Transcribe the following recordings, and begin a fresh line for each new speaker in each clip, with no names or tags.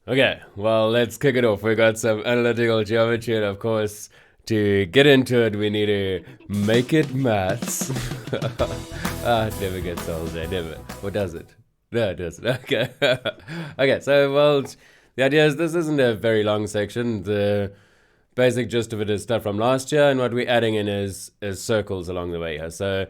Okay, well, let's kick it off. We got some analytical geometry, and of course, to get into it, we need to make it maths. It never gets old, never. Or does it? No, it doesn't. Okay. Okay, so, well, the idea is this isn't a very long section. The basic gist of it is stuff from last year, and what we're adding in is circles along the way here. So,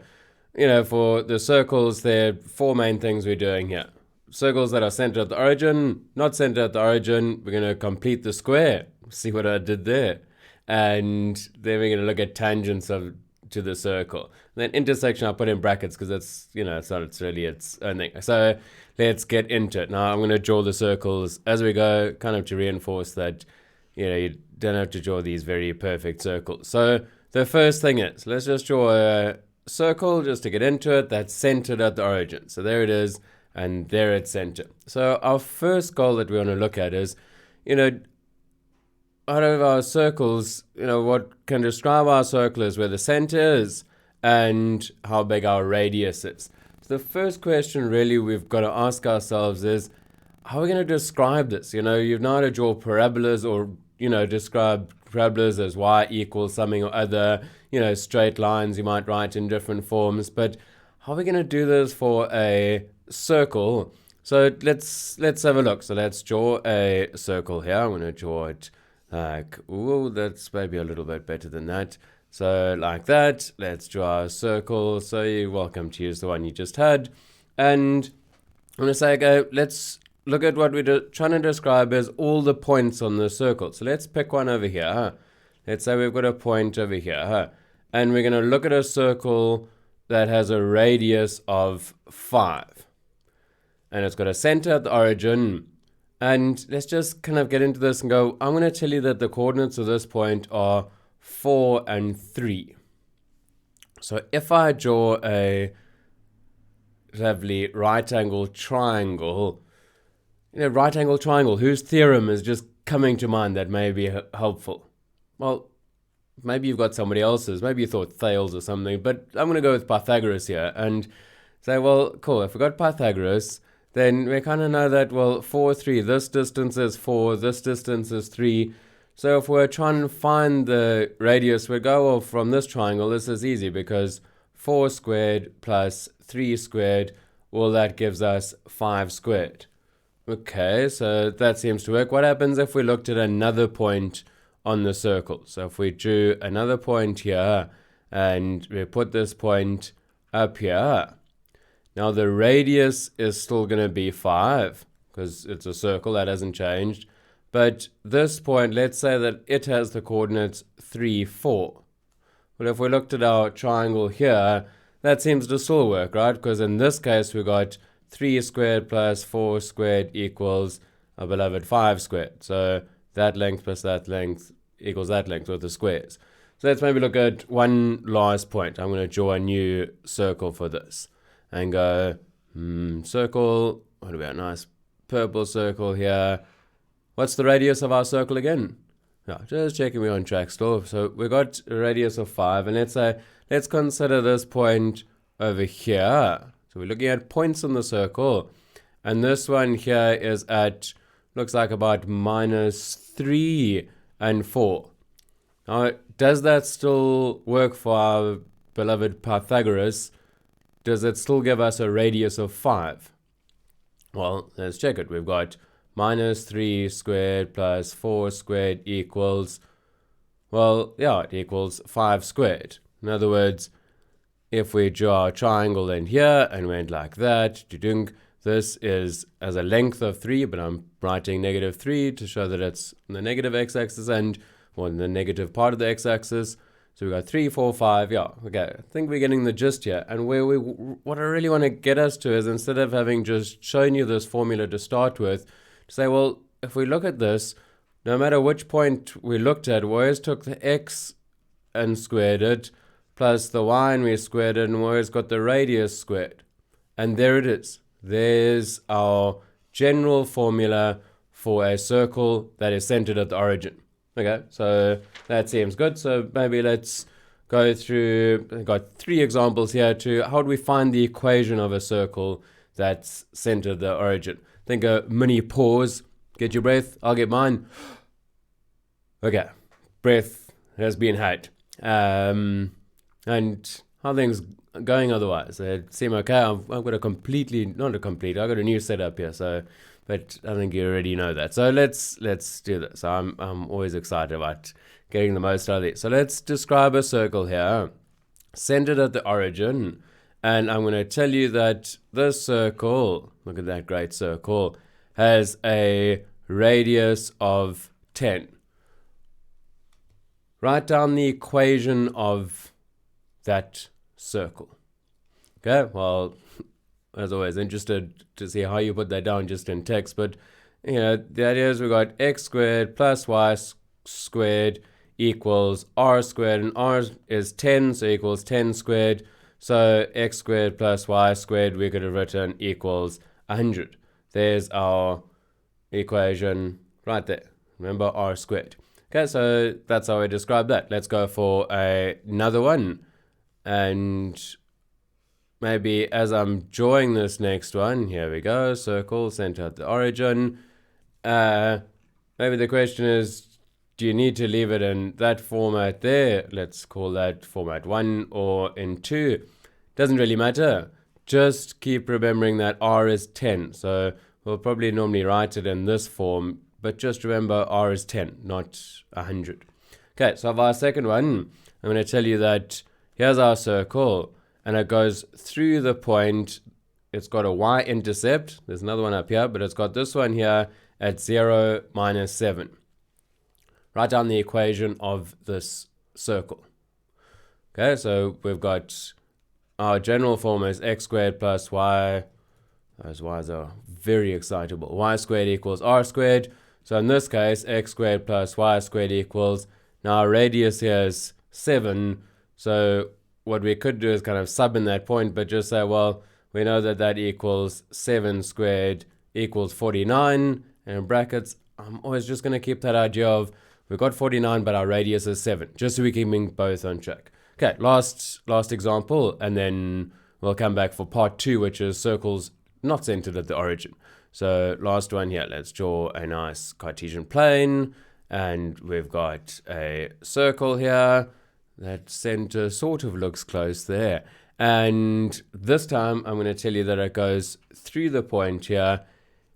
for the circles, there are four main things we're doing here. Circles that are centered at the origin, not centered at the origin, we're going to complete the square. See what I did there. And then we're going to look at tangents to the circle. And then intersection, I'll put in brackets because it's really its own thing. So let's get into it. Now I'm going to draw the circles as we go, kind of to reinforce that, you don't have to draw these very perfect circles. So the first thing is, let's just draw a circle just to get into it that's centered at the origin. So there it is. And there it's center. So our first goal that we want to look at is, out of our circles, what can describe our circle is where the center is and how big our radius is. So the first question really we've got to ask ourselves is, how are we going to describe this? You've now how to draw parabolas or, describe parabolas as y equals something or other, straight lines you might write in different forms. But how are we going to do this for a circle? So let's have a look. So let's draw a circle here. I'm going to draw it like, that's maybe a little bit better than that. So like that, let's draw a circle. So you're welcome to use the one you just had. And I'm going to say, okay, let's look at what we're trying to describe as all the points on the circle. So let's pick one over here. Let's say we've got a point over here. And we're going to look at a circle that has a radius of 5. And it's got a center at the origin. And let's just kind of get into this and go, I'm going to tell you that the coordinates of this point are 4 and 3. So if I draw a lovely right angle triangle, whose theorem is just coming to mind that may be helpful? Well, maybe you've got somebody else's. Maybe you thought Thales or something, but I'm going to go with Pythagoras here and say, well, cool, if we got Pythagoras, then we kind of know that, 4, 3, this distance is 4, this distance is 3. So if we're trying to find the radius, we go, well, from this triangle, this is easy because 4 squared plus 3 squared, well, that gives us 5 squared. Okay, so that seems to work. What happens if we looked at another point on the circle? So if we drew another point here and we put this point up here, now the radius is still going to be 5 because it's a circle, that hasn't changed. But this point, let's say that it has the coordinates 3, 4. Well, if we looked at our triangle here, that seems to still work, right? Because in this case, we got 3 squared plus 4 squared equals our beloved 5 squared. So that length plus that length equals that length with the squares. So let's maybe look at one last point. I'm going to draw a new circle for this. And go, circle, what about a nice purple circle here? What's the radius of our circle again? No, just checking we're on track still. So we got a radius of 5, and let's consider this point over here. So we're looking at points on the circle, and this one here is at, looks like about -3 and 4. Now, does that still work for our beloved Pythagoras? Does it still give us a radius of 5? Well, let's check it. We've got -3 squared plus 4 squared equals, it equals 5 squared. In other words, if we draw a triangle in here and went like that, this is as a length of 3, but I'm writing -3 to show that it's on the negative x-axis and on the negative part of the x-axis. So we got 3, 4, 5. Yeah, okay. I think we're getting the gist here. And what I really want to get us to is, instead of having just shown you this formula to start with, to say, well, if we look at this, no matter which point we looked at, we always took the x and squared it, plus the y and we squared it, and we always got the radius squared. And there it is. There's our general formula for a circle that is centered at the origin. Okay, so that seems good. So maybe let's go through, I've got 3 examples here to how do we find the equation of a circle that's centered at the origin. Think a mini pause Get your breath, I'll get mine. Okay, breath has been had. And how things going otherwise? They seem okay. I've got a I've got a new setup here, so, but I think you already know that. So let's do this. I'm always excited about getting the most out of it. So let's describe a circle here, centered at the origin, and I'm going to tell you that this circle, look at that great circle, has a radius of 10. Write down the equation of that circle. Okay, well, as always, interested to see how you put that down just in text, but the idea is we got x squared plus y squared equals r squared, and r is 10, so equals 10 squared. So x squared plus y squared we could have written equals 100. There's our equation right there. Remember, r squared. Okay, so that's how I describe that. Let's go for another one. And maybe as I'm drawing this next one, here we go, circle, center at the origin. Maybe the question is, do you need to leave it in that format there? Let's call that format 1 or in 2. Doesn't really matter. Just keep remembering that r is 10. So we'll probably normally write it in this form, but just remember r is 10, not 100. Okay, so for our second one, I'm going to tell you that here's our circle, and it goes through the point. It's got a y-intercept. There's another one up here, but it's got this one here at 0, minus 7. Write down the equation of this circle. Okay, so we've got our general form is x squared plus y. Those y's are very excitable. Y squared equals r squared. So in this case, x squared plus y squared equals, now our radius here is 7. So what we could do is kind of sub in that point, but just say, well, we know that that equals 7 squared equals 49. And in brackets, I'm always just going to keep that idea of we've got 49, but our radius is 7, just so we can keep both on track. Okay, last example, and then we'll come back for part 2, which is circles not centered at the origin. So last one here, let's draw a nice Cartesian plane, and we've got a circle here. That center sort of looks close there. And this time I'm going to tell you that it goes through the point here,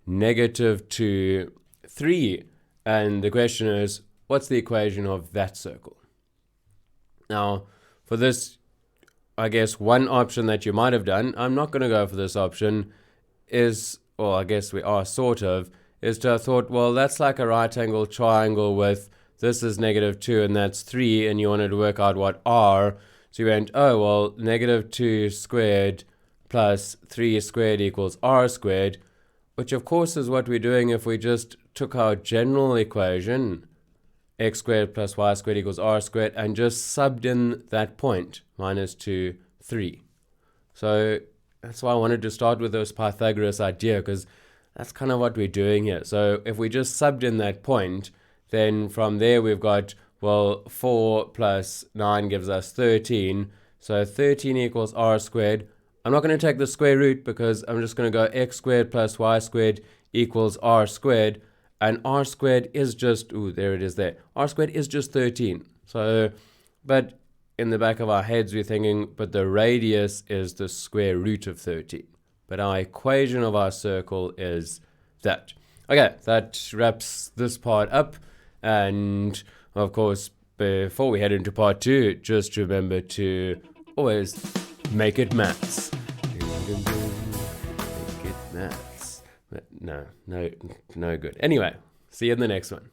-2, 3. And the question is, what's the equation of that circle? Now, for this, I guess one option that you might have done, I'm not going to go for this option, is, or I guess we are sort of, is to have thought, well, that's like a right angle triangle with this is -2 and that's 3, and you wanted to work out what r. So you went, oh, well, -2 squared plus 3 squared equals r squared, which of course is what we're doing if we just took our general equation, x squared plus y squared equals r squared, and just subbed in that point, -2, 3. So that's why I wanted to start with this Pythagoras idea, because that's kind of what we're doing here. So if we just subbed in that point, then from there we've got, well, 4 plus 9 gives us 13. So 13 equals r squared. I'm not going to take the square root because I'm just going to go x squared plus y squared equals r squared. And r squared is just, there it is there. R squared is just 13. So, but in the back of our heads we're thinking, but the radius is the square root of 13. But our equation of our circle is that. Okay, that wraps this part up. And of course, before we head into part 2, just remember to always make it maths. Make it maths. No good. Anyway, see you in the next one.